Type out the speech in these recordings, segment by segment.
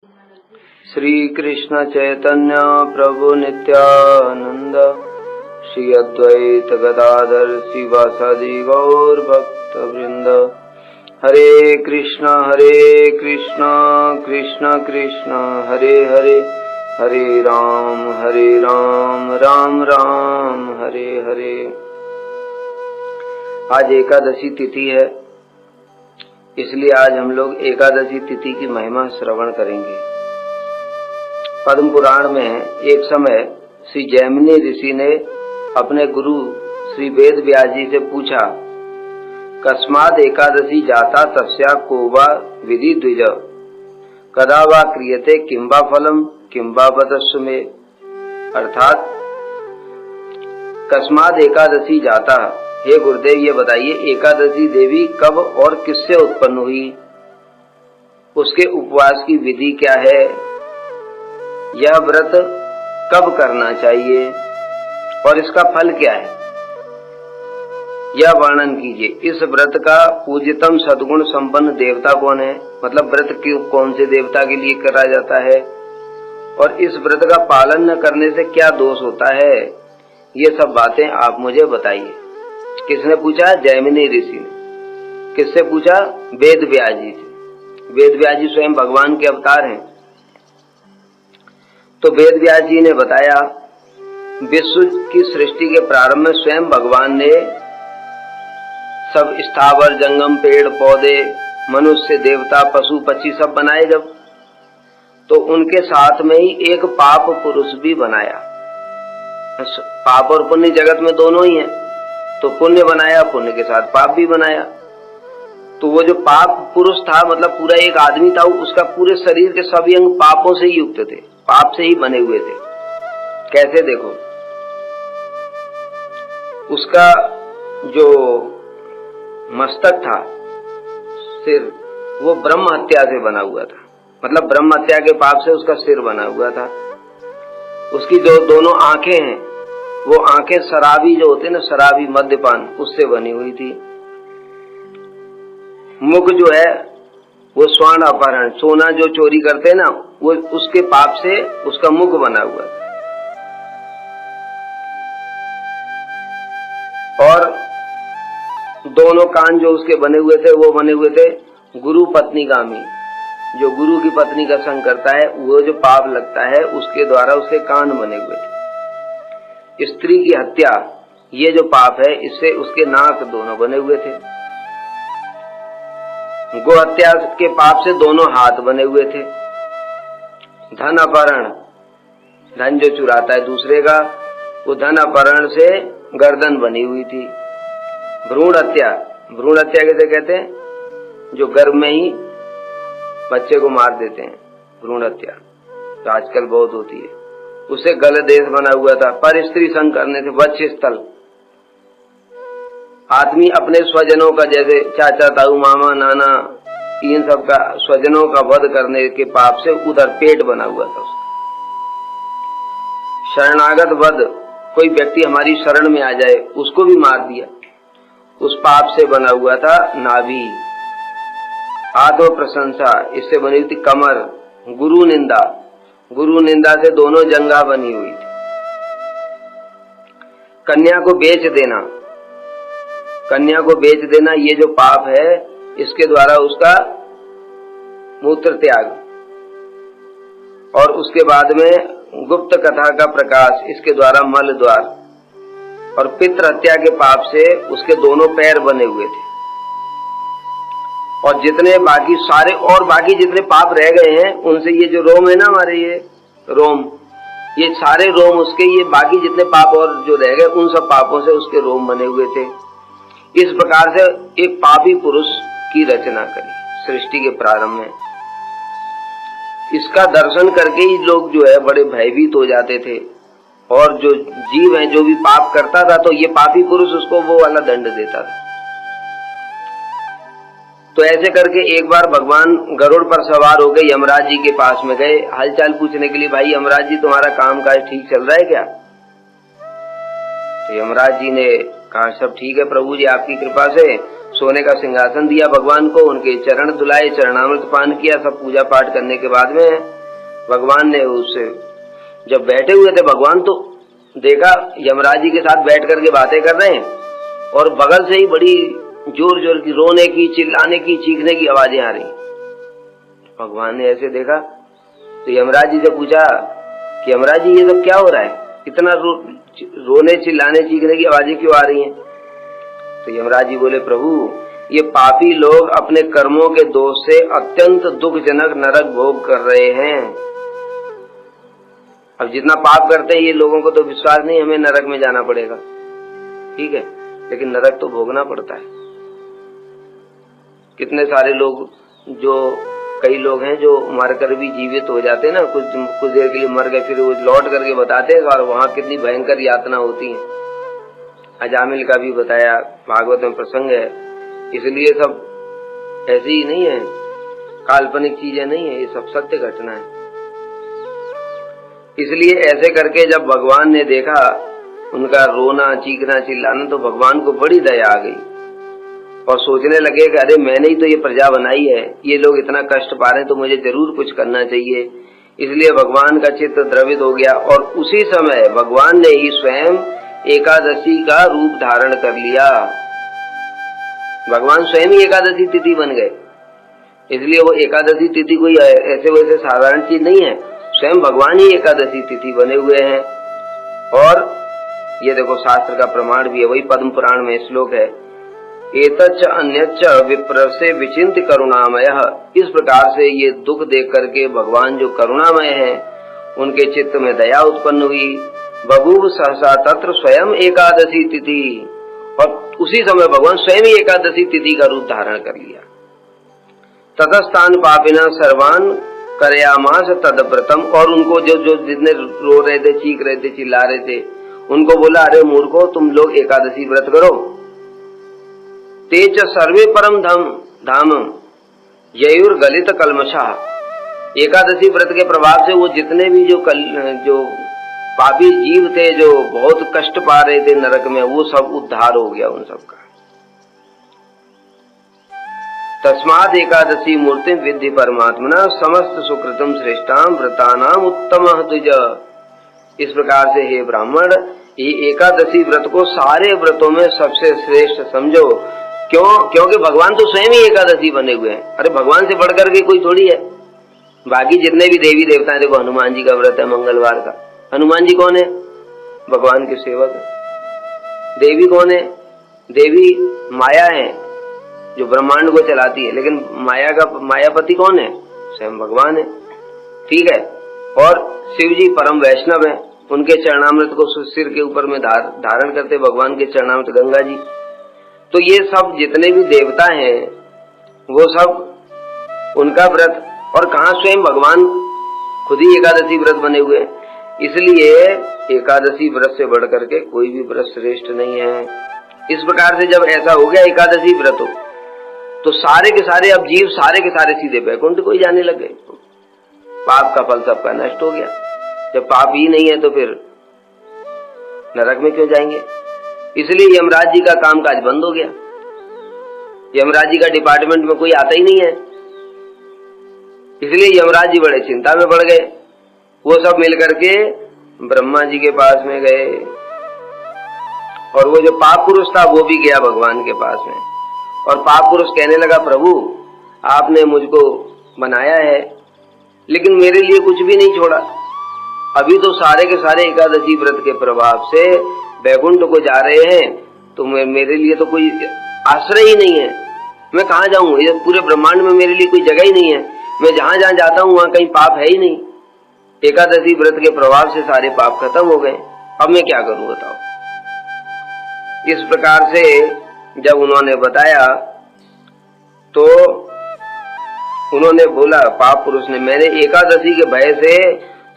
श्री कृष्ण चैतन्य प्रभु नित्यानंद, श्री अद्वैत गदाधर शिवासादि गौर भक्त वृंद। हरे कृष्ण कृष्ण कृष्ण हरे हरे, हरे राम राम राम हरे हरे। आज एकादशी तिथि है, इसलिए आज हम लोग एकादशी तिथि की महिमा श्रवण करेंगे। पद्म पुराण में एक समय श्री जैमिनी ऋषि ने अपने गुरु श्री वेद व्यास जी से पूछा, कस्माद एकादशी जाता तस्या को वा विधि द्विज, कदा वा क्रियते किंबा फलम किंबा वदस्सु में। अर्थात कस्माद एकादशी जाता, हे गुरुदेव ये बताइए एकादशी देवी कब और किससे उत्पन्न हुई, उसके उपवास की विधि क्या है, यह व्रत कब करना चाहिए और इसका फल क्या है, यह वर्णन कीजिए। इस व्रत का पूज्यतम सद्गुण संपन्न देवता कौन है, मतलब व्रत कौन से देवता के लिए करा जाता है, और इस व्रत का पालन न करने से क्या दोष होता है, ये सब बातें आप मुझे बताइए। किसने पूछा? जैमिनी ऋषि ने। किससे पूछा? वेद व्यास जी से। वेद व्यास जी स्वयं भगवान के अवतार हैं। तो वेद व्यास जी ने बताया, विश्व की सृष्टि के प्रारंभ में स्वयं भगवान ने सब स्थावर जंगम पेड़ पौधे मनुष्य देवता पशु पक्षी सब बनाए जब, तो उनके साथ में ही एक पाप पुरुष भी बनाया। पाप और पुण्य जगत में दोनों ही हैं, तो पुण्य बनाया, पुण्य के साथ पाप भी बनाया। तो वो जो पाप पुरुष था, मतलब पूरा एक आदमी था, उसका पूरे शरीर के सभी अंग पापों से ही युक्त थे, पाप से ही बने हुए थे। कैसे? देखो, उसका जो मस्तक था, सिर, वो ब्रह्म हत्या से बना हुआ था, मतलब ब्रह्म हत्या के पाप से उसका सिर बना हुआ था। उसकी जो दोनों आंखें हैं, वो आंखें शराबी जो होते ना, शराबी मद्यपान, उससे बनी हुई थी। मुख जो है वो स्वर्ण अपहरण, सोना जो चोरी करते ना, वो उसके पाप से उसका मुख बना हुआ था। और दोनों कान जो उसके बने हुए थे, वो बने हुए थे गुरु पत्नीगामी, जो गुरु की पत्नी का संग करता है, वो जो पाप लगता है उसके द्वारा उसके कान बने हुए थे। स्त्री की हत्या, ये जो पाप है, इससे उसके नाक दोनों बने हुए थे। गो हत्या के पाप से दोनों हाथ बने हुए थे। धन अपहरण, धन जो चुराता है दूसरे का, वो धन अपहरण से गर्दन बनी हुई थी। भ्रूण हत्या, भ्रूण हत्या कैसे कहते हैं? जो गर्भ में ही बच्चे को मार देते हैं, भ्रूण हत्या तो आजकल बहुत होती है। उसे गलदेश बना हुआ था। पर स्त्री संग करने से वक्ष स्थल, आदमी अपने स्वजनों का, जैसे चाचा ताऊ मामा नाना, इन सब का स्वजनों का वध करने के पाप से उधर पेट बना हुआ था उसका। शरणागत वध, कोई व्यक्ति हमारी शरण में आ जाए उसको भी मार दिया, उस पाप से बना हुआ था नाभि। आत्म प्रशंसा, इससे बनी थी कमर। गुरु निंदा, गुरु निंदा से दोनों जंघा बनी हुई थी। कन्या को बेच देना, कन्या को बेच देना, ये जो पाप है, इसके द्वारा उसका मूत्र त्याग। और उसके बाद में गुप्त कथा का प्रकाश, इसके द्वारा मल द्वार। और पितृ हत्या के पाप से उसके दोनों पैर बने हुए थे। और जितने बाकी सारे और बाकी जितने पाप रह गए हैं, उनसे ये जो रोम है ना हमारे, ये रोम, ये सारे रोम उसके, ये बाकी जितने पाप और जो रह गए, उन सब पापों से उसके रोम बने हुए थे। इस प्रकार से एक पापी पुरुष की रचना करी सृष्टि के प्रारंभ में। इसका दर्शन करके ही लोग जो है बड़े भयभीत हो जाते थे, और जो जीव है जो भी पाप करता था, तो ये पापी पुरुष उसको वो वाला दंड देता था। तो ऐसे करके एक बार भगवान गरुड़ पर सवार हो गए, यमराज जी के पास में गए हालचाल पूछने के लिए, भाई यमराज जी तुम्हारा काम काज ठीक चल रहा है क्या? तो यमराज जी ने कहा सब ठीक है प्रभु जी, आपकी कृपा से सोने का सिंहासन दिया भगवान को, उनके चरण धुलाए, चरणामृत पान किया। सब पूजा पाठ करने के बाद में भगवान ने उससे, जब बैठे हुए थे भगवान, तो देखा यमराज जी के साथ बैठ करके बातें कर रहे हैं और बगल से ही बड़ी जोर जोर की रोने की, चिल्लाने की, चीखने की आवाजें आ रही। भगवान ने ऐसे देखा तो यमराज जी से पूछा कि यमराज जी ये सब क्या हो रहा है, इतना रोने चिल्लाने चीखने की आवाजें क्यों आ रही हैं? तो यमराज जी बोले, प्रभु ये पापी लोग अपने कर्मों के दोष से अत्यंत दुखजनक नरक भोग कर रहे हैं। अब जितना पाप करते हैं ये लोगों को तो विश्वास नहीं हमें नरक में जाना पड़ेगा, ठीक है, लेकिन नरक तो भोगना पड़ता है। कितने सारे लोग, जो कई लोग हैं जो मरकर भी जीवित हो जाते हैं ना, कुछ देर के लिए मर गए, फिर वो लौट करके बताते हैं और वहां कितनी भयंकर यातना होती है। अजामिल का भी बताया, भागवत में प्रसंग है। इसलिए सब ऐसे ही नहीं है, काल्पनिक चीजें नहीं है, ये सब सत्य घटना है। इसलिए ऐसे करके जब भगवान ने देखा उनका रोना चीखना चिल्लाना, तो भगवान को बड़ी दया आ गई और सोचने लगे कि अरे मैंने ही तो ये प्रजा बनाई है, ये लोग इतना कष्ट पा रहे हैं, तो मुझे जरूर कुछ करना चाहिए। इसलिए भगवान का चित्त द्रवित हो गया और उसी समय भगवान ने ही स्वयं एकादशी का रूप धारण कर लिया। भगवान स्वयं ही एकादशी तिथि बन गए। इसलिए वो एकादशी तिथि कोई ऐसे वैसे साधारण चीज नहीं है, स्वयं भगवान ही एकादशी तिथि बने हुए हैं। और ये देखो शास्त्र का प्रमाण भी है, वही पद्म पुराण में श्लोक है, एतच्च अन्यच्च विप्रसे विचिंत करुणामयः। इस प्रकार से ये दुख देख करके भगवान जो करुणामय है, उनके चित्त में दया उत्पन्न हुई। बभूव सहसा तत्र स्वयं एकादशी तिथि, और उसी समय भगवान स्वयं ही एकादशी तिथि का रूप धारण कर लिया। ततस्तान पापिना सर्वान करयामास तदव्रतम, और उनको जो जितने रो रहे थे, चीख रहे थे, चिल्ला रहे थे, उनको बोला, अरे मूर्खो, तुम लोग एकादशी व्रत करो। तेज सर्वे परम धाम ययुर गलित कलमशा। एकादशी व्रत के प्रभाव से वो जितने भी जो पापी जीव थे, जो बहुत कष्ट पा रहे थे नरक में, वो सब उद्धार हो गया उन सबका। तस्माद एकादशी मूर्ति विद्धि परमात्मना समस्त सुकृतम श्रेष्ठाम व्रतानाम उत्तम द्विज। इस प्रकार से हे ब्राह्मण, ये एकादशी व्रत को सारे व्रतों में सबसे श्रेष्ठ समझो। क्योंकि भगवान तो स्वयं ही एकादशी बने हुए हैं। अरे भगवान से बढ़कर के कोई थोड़ी है। बाकी जितने भी देवी देवता हैं, देखो हनुमान जी का व्रत है मंगलवार का। हनुमान जी कौन है? भगवान के सेवक है। देवी कौन है? देवी माया है जो ब्रह्मांड को चलाती है, लेकिन मायापति कौन है? स्वयं भगवान है, ठीक है। और शिव जी परम वैष्णव है, उनके चरणामृत को सिर के ऊपर में धारण करते भगवान के चरणामृत गंगा जी। तो ये सब जितने भी देवता हैं वो सब उनका व्रत, और कहाँ स्वयं भगवान खुद ही एकादशी व्रत बने हुए हैं। इसलिए एकादशी व्रत से बढ़ करके कोई भी व्रत श्रेष्ठ नहीं है। इस प्रकार से जब ऐसा हो गया एकादशी व्रत हो, तो सारे के सारे अब जीव सारे के सारे सीधे वैकुंठ को ही जाने लग गए। पाप का फल सबका नष्ट हो गया। जब पाप ही नहीं है तो फिर नरक में क्यों जाएंगे? इसलिए यमराज जी का कामकाज बंद हो गया। यमराज जी का डिपार्टमेंट में कोई आता ही नहीं है। इसलिए यमराज जी बड़े चिंता में पड़ गए। वो सब मिलकर के ब्रह्मा जी के पास में गए, और वो जो पाप पुरुष था वो भी गया भगवान के पास में। और पाप पुरुष कहने लगा, प्रभु आपने मुझको बनाया है, लेकिन मेरे लिए कुछ भी नहीं छोड़ा। अभी तो सारे के सारे एकादशी व्रत के प्रभाव से वैकुंठ को जा रहे हैं, तो मेरे लिए तो कोई आश्रय ही नहीं है। मैं कहाँ जाऊं? ये पूरे ब्रह्मांड में मेरे लिए कोई जगह ही नहीं है। मैं जहां जहां जाता हूं वहां कहीं पाप है ही नहीं। एकादशी व्रत के प्रभाव से सारे पाप खत्म हो गए। अब मैं क्या करूं बताओ? इस प्रकार से जब उन्होंने बताया तो उन्होंने बोला, पाप पुरुष ने, मैंने एकादशी के भय से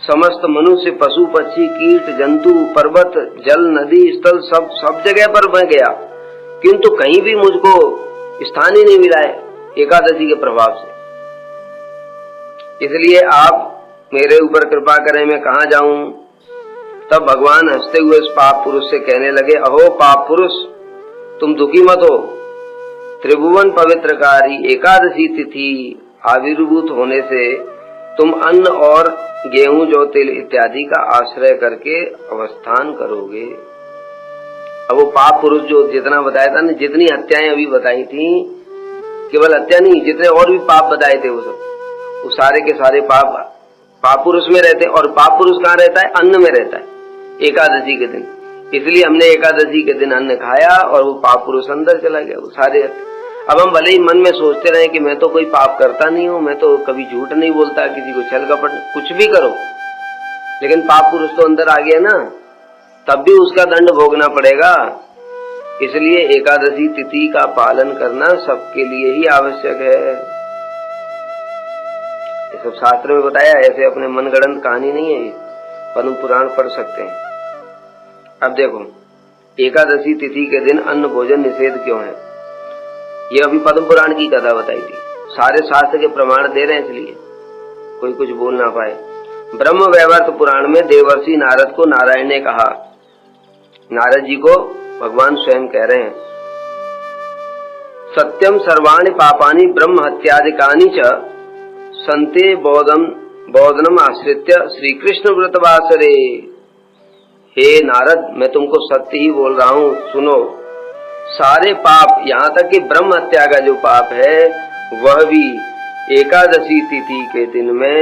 समस्त मनुष्य पशु पक्षी कीट जंतु पर्वत जल नदी स्थल सब जगह पर मैं गया, किंतु कहीं भी मुझको स्थान ही नहीं मिला है एकादशी के प्रभाव से। इसलिए आप मेरे ऊपर कृपा करें, मैं कहाँ जाऊं? तब भगवान हंसते हुए उस पाप पुरुष से कहने लगे, अहो पाप पुरुष, तुम दुखी मत हो। त्रिभुवन पवित्रकारी एकादशी तिथि आविर्भूत होने से तुम अन्न और गेहूं जौ तिल इत्यादि का आश्रय करके अवस्थान करोगे। अब वो पाप पुरुष जो जितना बताया था ना, जितनी हत्याएं अभी बताई थी, केवल हत्या नहीं, जितने और भी पाप बताए थे वो सब, वो सारे के सारे पाप पुरुष में रहते हैं। और पाप पुरुष कहाँ रहता है? अन्न में रहता है, एकादशी के दिन। इसलिए हमने एकादशी के दिन अन्न खाया और वो पाप पुरुष अंदर चला गया, वो सारे। अब हम भले ही मन में सोचते रहे कि मैं तो कोई पाप करता नहीं हूँ, मैं तो कभी झूठ नहीं बोलता, किसी को छल कपट कुछ भी करो, लेकिन पाप पुरुष तो अंदर आ गया ना, तब भी उसका दंड भोगना पड़ेगा। इसलिए एकादशी तिथि का पालन करना सबके लिए ही आवश्यक है। ये सब शास्त्र में बताया, ऐसे अपने मनगढ़ंत कहानी नहीं है, पद्म पुराण पढ़ सकते हैं। अब देखो, एकादशी तिथि के दिन अन्न भोजन निषेध क्यों है? ये अभी पद्म पुराण की कथा बताई थी, सारे शास्त्र के प्रमाण दे रहे हैं, इसलिए कोई कुछ बोल ना पाए। ब्रह्म वैवर्त पुराण में देवर्षि नारद को नारायण ने कहा, नारद जी को भगवान स्वयं कह रहे हैं, सत्यम सर्वाणि पापानि ब्रह्म हत्यादिकानि च संते बोधनम आश्रित्य श्री कृष्ण व्रतवासरे। हे नारद, मैं तुमको सत्य ही बोल रहा हूँ, सुनो। सारे पाप, यहाँ तक कि ब्रह्म हत्या का जो पाप है, वह भी एकादशी तिथि के दिन में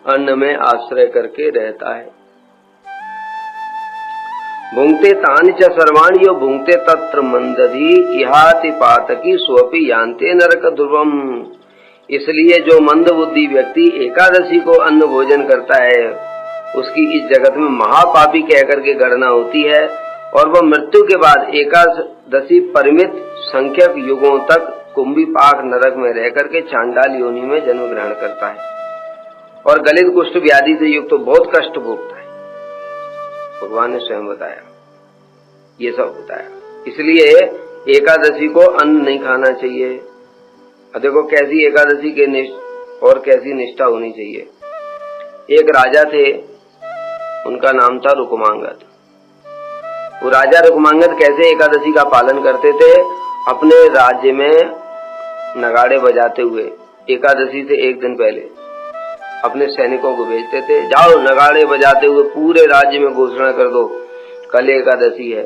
अन्न में आश्रय करके रहता है। भुंक्ते तानि च सर्वाणि यो भुंक्ते तत्र मंदधि इहाति पातकी स्वपि यान्ते नरक ध्रुवम। इसलिए जो मंद बुद्धि व्यक्ति एकादशी को अन्न भोजन करता है, उसकी इस जगत में महापापी कहकर के गणना होती है, और वह मृत्यु के बाद एकादशी परिमित संख्यक युगों तक कुंभी पाक नरक में रह करके चांडाल योनि में जन्म ग्रहण करता है, और गलित कुष्ठ व्याधि से युक्त तो बहुत कष्ट भोगता है। भगवान ने स्वयं बताया, ये सब बताया। इसलिए एकादशी को अन्न नहीं खाना चाहिए। और देखो कैसी एकादशी के और कैसी निष्ठा होनी चाहिए। एक राजा थे, उनका नाम था रुक्मांगद। वो राजा रुक्मांगद कैसे एकादशी का पालन करते थे? अपने राज्य में नगाड़े बजाते हुए एकादशी से एक दिन पहले अपने सैनिकों को भेजते थे, जाओ नगाड़े बजाते हुए पूरे राज्य में घोषणा कर दो, कल एकादशी है।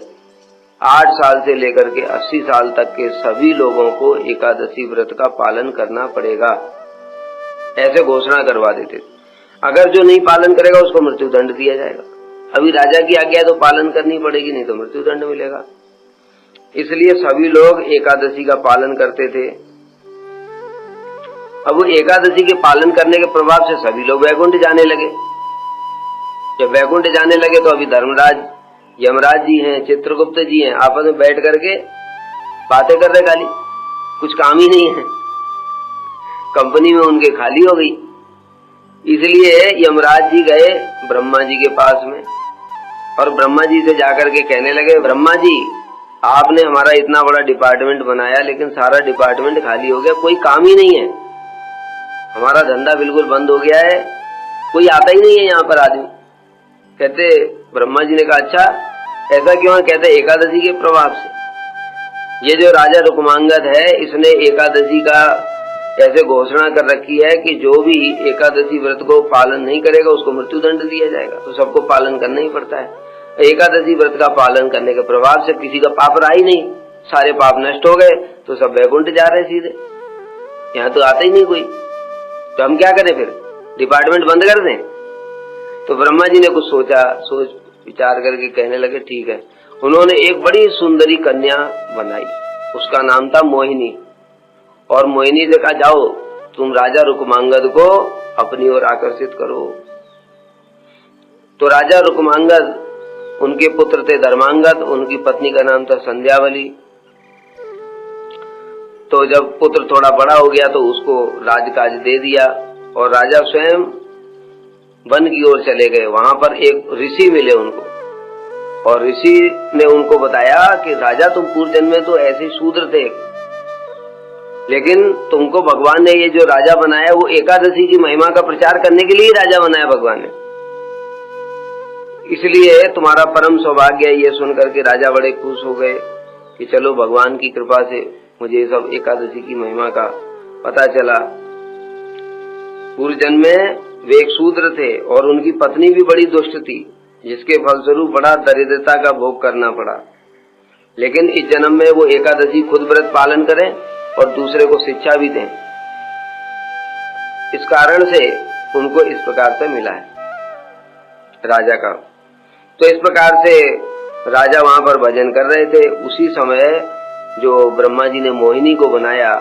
8 साल से लेकर के 80 साल तक के सभी लोगों को एकादशी व्रत का पालन करना पड़ेगा, ऐसे घोषणा करवा देते। अगर जो नहीं पालन करेगा उसको मृत्यु दंड दिया जाएगा। अभी राजा की आज्ञा तो पालन करनी पड़ेगी, नहीं तो मृत्यु दंड मिलेगा। इसलिए सभी लोग एकादशी का पालन करते थे। अब वो एकादशी के पालन करने के प्रभाव से सभी लोग वैकुंठ जाने लगे। जब वैकुंठ जाने लगे तो अभी धर्मराज, यमराज जी हैं, चित्रगुप्त जी हैं, आपस में बैठ करके बातें कर रहे, खाली कुछ काम ही नहीं है, कंपनी में उनके खाली हो गई। इसलिए यमराज जी गए ब्रह्मा जी के पास में, और ब्रह्मा जी से जाकर के कहने लगे, ब्रह्मा जी आपने हमारा इतना बड़ा डिपार्टमेंट बनाया, लेकिन सारा डिपार्टमेंट खाली हो गया, कोई काम ही नहीं है, हमारा धंधा बिल्कुल बंद हो गया है, कोई आता ही नहीं है यहाँ पर आदमी। कहते, ब्रह्मा जी ने कहा, अच्छा ऐसा क्यों है? कहते, एकादशी के प्रभाव से। ये जो राजा रुक्मांगद है, इसने एकादशी का ऐसे घोषणा कर रखी है कि जो भी एकादशी व्रत को पालन नहीं करेगा उसको मृत्यु दंड दिया जाएगा, तो सबको पालन करना ही पड़ता है। एकादशी व्रत का पालन करने के प्रभाव से किसी का पाप रहा ही नहीं, सारे पाप नष्ट हो गए, तो सब वैकुंठ जा रहे सीधे, यहाँ तो आता ही नहीं कोई। तो हम क्या करें फिर? डिपार्टमेंट बंद कर दें? तो ब्रह्मा जी ने कुछ सोच विचार करके कहने लगे, ठीक है। उन्होंने एक बड़ी सुंदरी कन्या बनाई, उसका नाम था मोहिनी, और मोहिनी से कहा, जाओ तुम राजा रुक्मांगद को अपनी ओर आकर्षित करो। तो राजा रुक्मांगद, उनके पुत्र थे धर्मांगद, उनकी पत्नी का नाम था संध्यावली। तो जब पुत्र थोड़ा बड़ा हो गया तो उसको राजकाज दे दिया, और राजा स्वयं वन की ओर चले गए। वहां पर एक ऋषि मिले उनको, और ऋषि ने उनको बताया कि राजा तुम पूर्व जन्म में तो ऐसे शूद्र थे, लेकिन तुमको भगवान ने ये जो राजा बनाया वो एकादशी की महिमा का प्रचार करने के लिए राजा बनाया भगवान ने, इसलिए तुम्हारा परम सौभाग्य है। ये सुनकर के राजा बड़े खुश हो गए कि चलो भगवान की कृपा से मुझे सब एकादशी की महिमा का पता चला। पूर्व जन्म में वे एक शूद्र थे और उनकी पत्नी भी बड़ी दुष्ट थी, जिसके फलस्वरूप बड़ा दरिद्रता का भोग करना पड़ा। लेकिन इस जन्म में वो एकादशी खुद व्रत पालन करें और दूसरे को शिक्षा भी दें। इस कारण से उनको इस प्रकार से मिला है राजा का। तो इस प्रकार से राजा वहां पर भजन कर रहे थे। उसी समय जो ब्रह्मा जी ने मोहिनी को बनाया,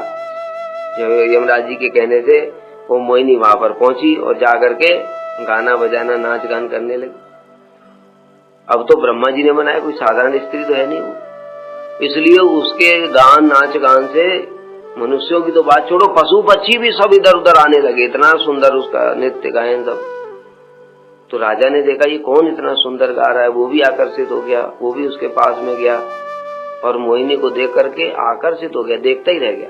यमराज जी के कहने से वो मोहिनी वहां पर पहुंची और जाकर के गाना बजाना नाच गान करने लगी। अब तो ब्रह्मा जी ने बनाया, कोई साधारण स्त्री तो है नहीं वो, इसलिए उसके गान नाच गान से मनुष्यों की तो बात छोड़ो, पशु पक्षी भी सब इधर उधर आने लगे। इतना सुंदर उसका नृत्य गायन सब। तो राजा ने देखा ये कौन इतना सुंदर गा रहा है, वो भी आकर्षित हो गया, वो भी उसके पास में गया और मोहिनी को देख करके आकर्षित हो गया, देखता ही रह गया।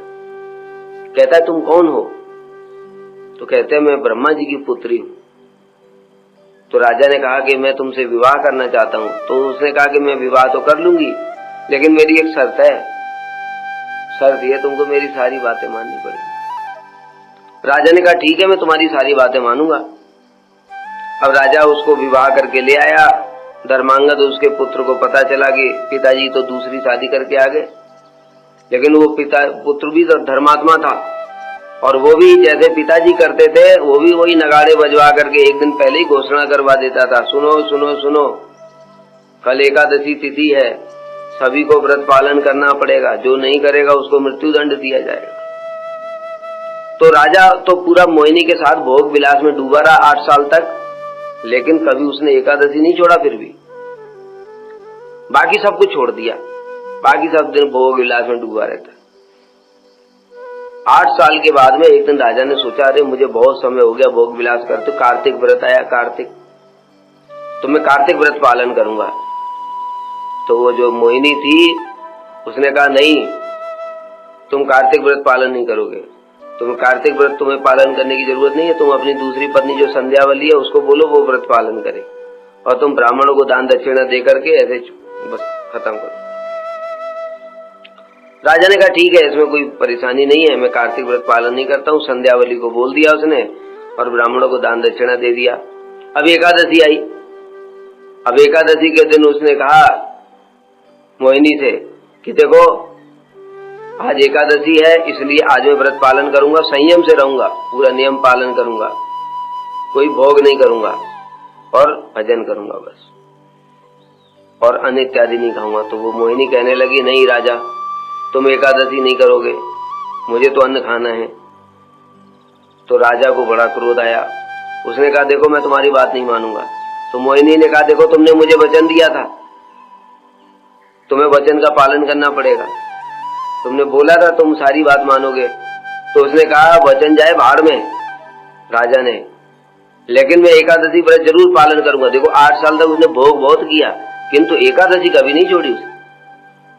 कहता है तुम कौन हो? तो कहते हैं मैं ब्रह्मा जी की पुत्री हूं। तो राजा ने कहा कि मैं तुमसे विवाह करना चाहता हूं। तो उसने कहा कि मैं विवाह तो कर लूंगी, लेकिन मेरी एक शर्त है। शर्त ये, तुमको मेरी सारी बातें माननी पड़ेगी। राजा ने कहा ठीक है, मैं तुम्हारी सारी बातें मानूंगा। अब राजा उसको विवाह करके ले आया। धर्मांगद उसके पुत्र को पता चला कि पिताजी तो दूसरी शादी करके आ गए, लेकिन वो पुत्र भी तो धर्मात्मा था और वो भी जैसे पिताजी करते थे वो भी वही नगाड़े बजवा करके एक दिन पहले ही घोषणा करवा देता था, सुनो सुनो सुनो, कल एकादशी तिथि है, सभी को व्रत पालन करना पड़ेगा, जो नहीं करेगा उसको मृत्यु दंड दिया जाएगा। तो राजा तो पूरा मोहिनी के साथ भोग विलास में डूबा रहा 8 साल तक, लेकिन कभी उसने एकादशी नहीं छोड़ा। फिर भी बाकी सब कुछ छोड़ दिया, बाकी सब दिन भोग विलास में डूबा रहता। 8 साल के बाद में एक दिन राजा ने सोचा, अरे मुझे बहुत समय हो गया भोग विलास करते, कार्तिक व्रत आया, कार्तिक, तो मैं कार्तिक व्रत पालन करूंगा। तो वो जो मोहिनी थी उसने कहा नहीं, तुम कार्तिक व्रत पालन नहीं करोगे, कार्तिक व्रत तुम्हें पालन करने की जरूरत नहीं है। तुम अपनी दूसरी पत्नी जो संध्यावली है उसको बोलो वो व्रत पालन करे और तुम ब्राह्मणों को दान दक्षिणा दे करके ऐसे बस खत्म करो। राजा ने कहा ठीक है, इसमें कोई परेशानी नहीं है, मैं कार्तिक व्रत पालन नहीं करता हूँ। संध्यावली को बोल दिया उसने और ब्राह्मणों को दान दक्षिणा दे दिया। अब एकादशी आई। अब एकादशी के दिन उसने कहा मोहिनी से कि देखो आज एकादशी है, इसलिए आज मैं व्रत पालन करूंगा, संयम से रहूंगा, पूरा नियम पालन करूंगा, कोई भोग नहीं करूंगा और भजन करूंगा बस, और अन्न इत्यादि नहीं खाऊंगा। तो वो मोहिनी कहने लगी नहीं राजा, तुम एकादशी नहीं करोगे, मुझे तो अन्न खाना है। तो राजा को बड़ा क्रोध आया। उसने कहा देखो मैं तुम्हारी बात नहीं मानूंगा। तो मोहिनी ने कहा देखो तुमने मुझे वचन दिया था, तुम्हें वचन का पालन करना पड़ेगा, तुमने बोला था तुम सारी बात मानोगे। तो उसने कहा वचन जाए भाड़ में राजा ने, लेकिन मैं एकादशी व्रत जरूर पालन करूंगा। देखो 8 साल तक उसने भोग बहुत किया किंतु एकादशी कभी नहीं छोड़ी उसने।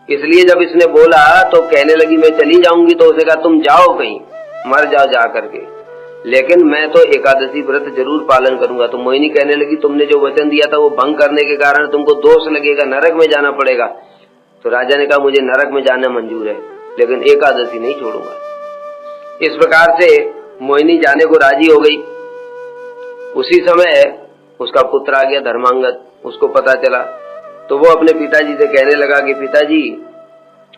इसलिए जब इसने बोला तो कहने लगी मैं चली जाऊंगी। तो उसने कहा तुम जाओ कहीं, मर जाओ जा करके, लेकिन मैं तो एकादशी व्रत जरूर पालन करूंगा। तो मोहिनी कहने लगी तुमने जो वचन दिया था वो भंग करने के कारण तुमको दोष लगेगा, नरक में जाना पड़ेगा। तो राजा ने कहा मुझे नरक में जाना मंजूर है, लेकिन एकादशी नहीं छोड़ूंगा। इस प्रकार से मोहिनी जाने को राजी हो गई। उसी समय उसका पुत्र आ गया धर्मांगद, उसको पता चला तो वो अपने पिताजी से कहने लगा कि पिताजी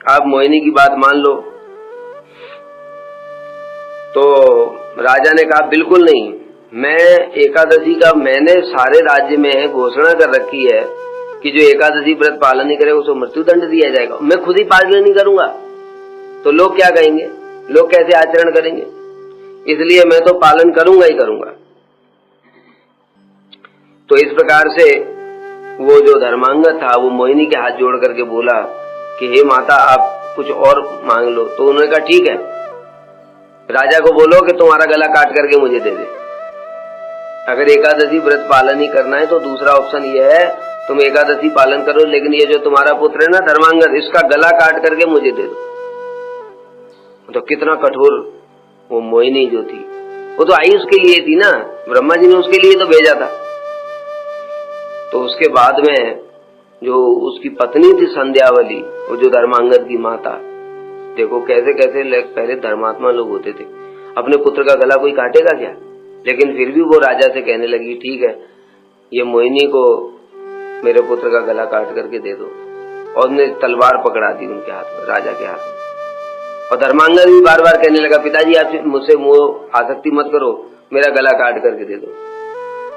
आप मोहिनी की बात मान लो। तो राजा ने कहा बिल्कुल नहीं, मैं एकादशी का मैंने सारे राज्य में घोषणा कर रखी है कि जो एकादशी व्रत पालन नहीं करेगा उसको मृत्यु दंड दिया जाएगा। मैं खुद ही पालन नहीं करूंगा तो लोग क्या कहेंगे, लोग कैसे आचरण करेंगे, इसलिए मैं तो पालन करूंगा ही करूंगा। तो इस प्रकार से वो जो धर्मांगद था वो मोहिनी के हाथ जोड़ करके बोला कि हे माता आप कुछ और मांग लो। तो उन्होंने कहा ठीक है, राजा को बोलो कि तुम्हारा गला काट करके मुझे दे दे। अगर एकादशी व्रत पालन ही करना है तो दूसरा ऑप्शन ये है तुम एकादशी पालन करो, लेकिन ये जो तुम्हारा पुत्र है ना धर्मांगद, इसका गला काट करके मुझे दे दो। तो कितना कठोर वो मोहिनी जो थी, वो तो आई उसके लिए थी ना, ब्रह्मा जी ने उसके लिए तो भेजा था। तो उसके बाद में जो उसकी पत्नी थी संध्यावली, वो जो धर्मांगद की माता, देखो कैसे कैसे पहले धर्मात्मा लोग होते थे, अपने पुत्र का गला कोई काटेगा क्या? लेकिन फिर भी वो राजा से कहने लगी, ठीक है, ये मोहिनी को मेरे पुत्र का गला काट करके दे दो। और उसने तलवार पकड़ा दी उनके हाथ में, राजा के हाथ में। और धर्मांगद भी बार बार कहने लगा, पिताजी आप मुझसे मोह आसक्ति मत करो, मेरा गला काट करके दे दो,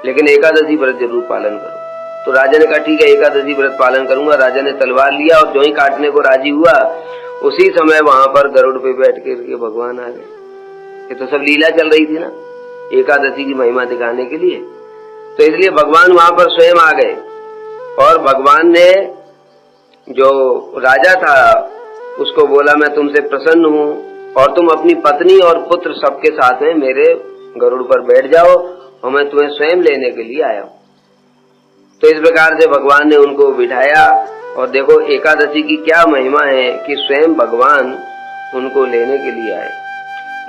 लेकिन एकादशी व्रत जरूर पालन करो। तो राजा ने कहा, ठीक है, एकादशी व्रत पालन करूंगा। राजा ने तलवार लिया और जो ही काटने को राजी हुआ, उसी समय वहां पर गरुड़ पे बैठ के भगवान आ गए। ये तो सब लीला चल रही थी ना, एकादशी की महिमा दिखाने के लिए। तो इसलिए भगवान वहां पर स्वयं आ गए और भगवान ने जो राजा था उसको बोला, मैं तुमसे प्रसन्न हूं और तुम अपनी पत्नी और पुत्र सबके साथ में मेरे गरुड़ पर बैठ जाओ और मैं तुम्हें स्वयं लेने के लिए आया हूं। तो इस प्रकार से भगवान ने उनको बिठाया। और देखो एकादशी की क्या महिमा है कि स्वयं भगवान उनको लेने के लिए आए।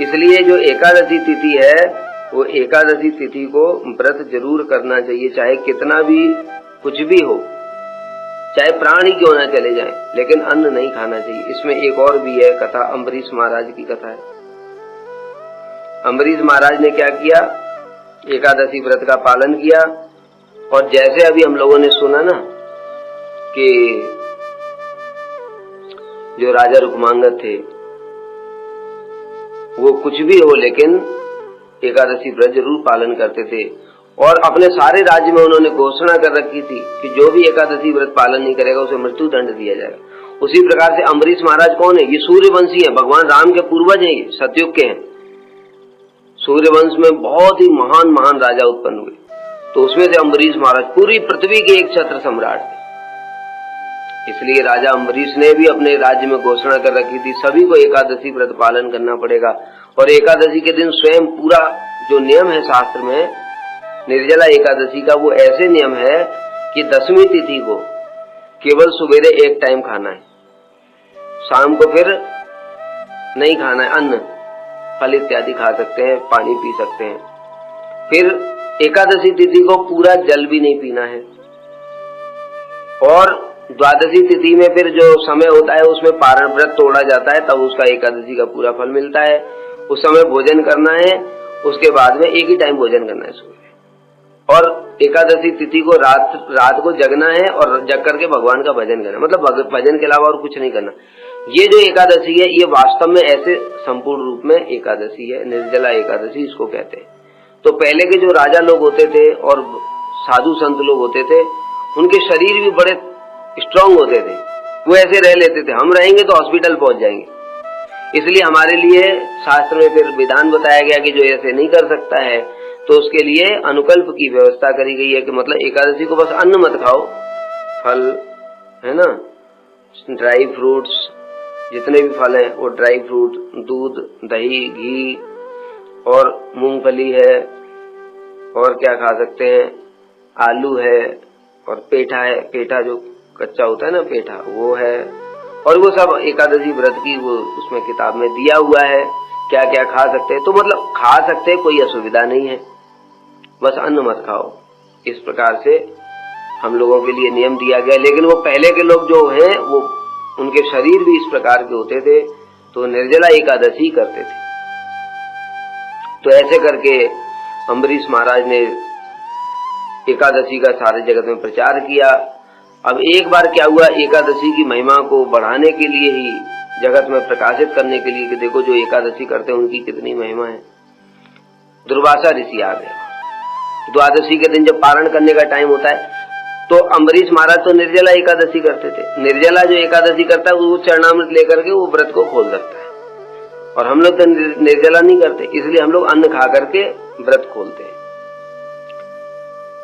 इसलिए जो एकादशी तिथि है, वो एकादशी तिथि को व्रत जरूर करना चाहिए, चाहे कितना भी कुछ भी हो, चाहे प्राण ही क्यों ना चले जाए, लेकिन अन्न नहीं खाना चाहिए। इसमें एक और भी है कथा, अम्बरीश महाराज की कथा है। अम्बरीश महाराज ने क्या किया, एकादशी व्रत का पालन किया। और जैसे अभी हम लोगों ने सुना ना कि जो राजा रुक्मांगद थे वो कुछ भी हो लेकिन एकादशी व्रत जरूर पालन करते थे। और अपने सारे राज्य में उन्होंने घोषणा कर रखी थी कि जो भी एकादशी व्रत पालन नहीं करेगा उसे मृत्यु दंड दिया जाएगा। उसी प्रकार से अम्बरीश महाराज कौन है? ये सूर्यवंशी है, भगवान राम के पूर्वज हैं, सतयुग के हैं। सूर्यवंश में बहुत ही महान महान राजा उत्पन्न हुए, तो उसमें से अम्बरीश महाराज पूरी पृथ्वी के एक छत्र सम्राट थे। इसलिए राजा अम्बरीश ने भी अपने राज्य में घोषणा कर रखी थी, सभी को एकादशी व्रत पालन करना पड़ेगा। और एकादशी के दिन स्वयं पूरा जो नियम है शास्त्र में, निर्जला एकादशी का, वो ऐसे नियम है कि 10वीं तिथि को केवल सवेरे एक टाइम खाना है, शाम को फिर नहीं खाना है अन्न, फल इत्यादि खा सकते हैं, पानी पी सकते हैं। फिर एकादशी तिथि को पूरा जल भी नहीं पीना है। और द्वादशी तिथि में फिर जो समय होता है उसमें पारण व्रत तोड़ा जाता है, तब उसका एकादशी का पूरा फल मिलता है। उस समय भोजन करना है, उसके बाद में एक ही टाइम भोजन करना है सुबह। और एकादशी तिथि को रात को जगना है और जग करके भगवान का भजन करना, मतलब भजन के अलावा और कुछ नहीं करना। ये जो एकादशी है ये वास्तव में ऐसे संपूर्ण रूप में एकादशी है, निर्जला एकादशी इसको कहते हैं। तो पहले के जो राजा लोग होते थे और साधु संत लोग होते थे, उनके शरीर भी बड़े स्ट्रांग होते थे, वो ऐसे रह लेते थे, हम रहेंगे तो हॉस्पिटल पहुंच जाएंगे। इसलिए हमारे लिए शास्त्र में फिर विधान बताया गया कि जो ऐसे नहीं कर सकता है तो उसके लिए अनुकल्प की व्यवस्था करी गई है कि मतलब एकादशी को बस अन्न मत खाओ, फल है ना, ड्राई फ्रूट्स, जितने भी फल हैं वो ड्राई फ्रूट, दूध, दही, घी और मूंगफली है, और क्या खा सकते हैं, आलू है और पेठा है, पेठा जो कच्चा होता है ना पेठा, वो है। और वो सब एकादशी व्रत की वो उसमें किताब में दिया हुआ है क्या क्या खा सकते हैं। तो मतलब खा सकते हैं, कोई असुविधा नहीं है, बस अन्न मत खाओ। इस प्रकार से हम लोगों के लिए नियम दिया गया। लेकिन वो पहले के लोग जो हैं वो उनके शरीर भी इस प्रकार के होते थे, तो निर्जला एकादशी करते थे। तो ऐसे करके अम्बरीश महाराज ने एकादशी का सारे जगत में प्रचार किया। अब एक बार क्या हुआ, एकादशी की महिमा को बढ़ाने के लिए ही, जगत में प्रकाशित करने के लिए कि देखो जो एकादशी करते हैं उनकी कितनी महिमा है, दुर्वासा ऋषि आ गए। द्वादशी के दिन जब पारण करने का टाइम होता है तो अम्बरीश महाराज तो निर्जला एकादशी करते थे। निर्जला जो एकादशी करता है वो चरणामृत लेकर के वो व्रत को खोल सकता है, और हम लोग तो निर्जला नहीं करते, इसलिए हम लोग अन्न खा करके व्रत खोलते हैं।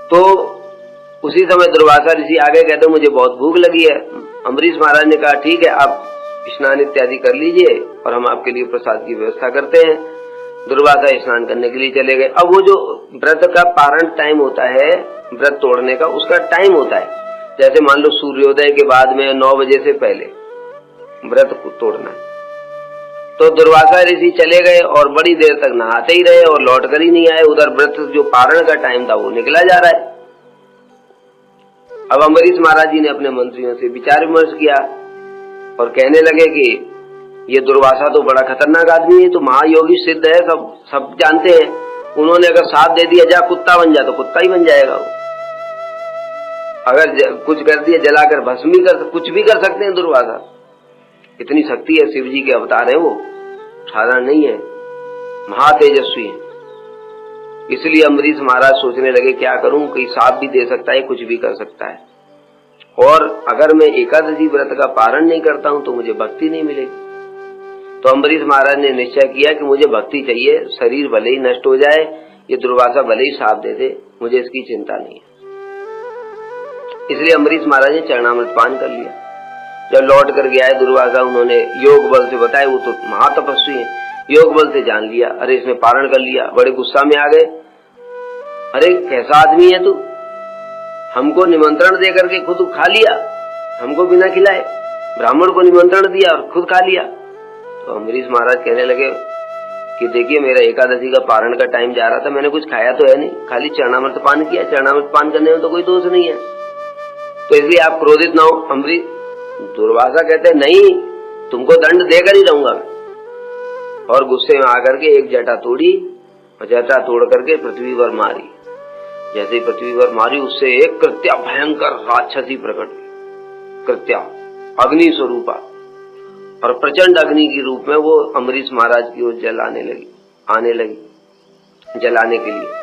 तो उसी समय दुर्वासा ऋषि आगे कहते मुझे बहुत भूख लगी है। अम्बरीश महाराज ने कहा ठीक है, आप स्नान इत्यादि कर लीजिए और हम आपके लिए प्रसाद की व्यवस्था करते हैं। दुर्वासा स्नान करने के लिए चले गए। अब वो जो व्रत का पारण टाइम होता है, व्रत तोड़ने का उसका टाइम होता है, जैसे मान लो सूर्योदय के बाद में 9 बजे से पहले व्रत को तोड़ना है। तो दुर्वासा ऋषि चले गए और बड़ी देर तक नहाते ही रहे और लौट कर ही नहीं आए। उधर व्रत जो पारण का टाइम था वो निकला जा रहा है। अब अम्बरीश महाराज जी ने अपने मंत्रियों से विचार विमर्श किया और कहने लगे कि ये दुर्वासा तो बड़ा खतरनाक आदमी है, तो महायोगी सिद्ध है, सब जानते हैं। उन्होंने अगर साथ दे दिया जा कुत्ता बन जा, तो कुत्ता ही बन जाएगा वो। अगर कुछ कर दिया जलाकर भस्मी कुछ भी कर सकते हैं दुर्वासा। इतनी शक्ति है, शिव जी के अवतार है वो, साधारण नहीं है, महातेजस्वी है। इसलिए अम्बरीश महाराज सोचने लगे क्या करूं, कोई साथ भी दे सकता है, कुछ भी कर सकता है, और अगर मैं एकादशी व्रत का पारण नहीं करता हूं तो मुझे भक्ति नहीं मिलेगी। तो अम्बरीश महाराज ने निश्चय किया कि मुझे भक्ति चाहिए, शरीर भले ही नष्ट हो जाए, ये दुर्वासा भले ही साथ दे दे, मुझे इसकी चिंता नहीं है। इसलिए अम्बरीश महाराज ने चरणामृत पान कर लिया। जब लौट कर गया है दुर्वासा, उन्होंने योग बल से बताया, वो तो महातपस्वी है, योग बल से जान लिया, अरे इसने पारण कर लिया। बड़े गुस्सा में आ गए, अरे कैसा आदमी है तू, हमको निमंत्रण दे करके खुद खा लिया, हमको बिना खिलाए, ब्राह्मण को निमंत्रण दिया और खुद खा लिया। तो अम्बरीश महाराज कहने लगे कि देखिए मेरा एकादशी का पारण का टाइम जा रहा था, मैंने कुछ खाया तो है नहीं, खाली चरणामृत पान किया, चरणामृत पान करने में तो कोई दोष नहीं है, तो इसलिए आप क्रोधित ना हो। अम्बरीश दुर्वासा कहते नहीं, तुमको दंड देकर ही रहूंगा मैं। और गुस्से में आकर के एक जटा तोड़ी और जटा तोड़ करके पृथ्वी पर मारी। जैसे ही पृथ्वी पर मारी, उससे एक कृत्या भयंकर राक्षसी प्रकट हुई, कृत्या अग्नि स्वरूपा, और प्रचंड अग्नि के रूप में वो अम्बरीश महाराज की ओर आने लगी जलाने के लिए।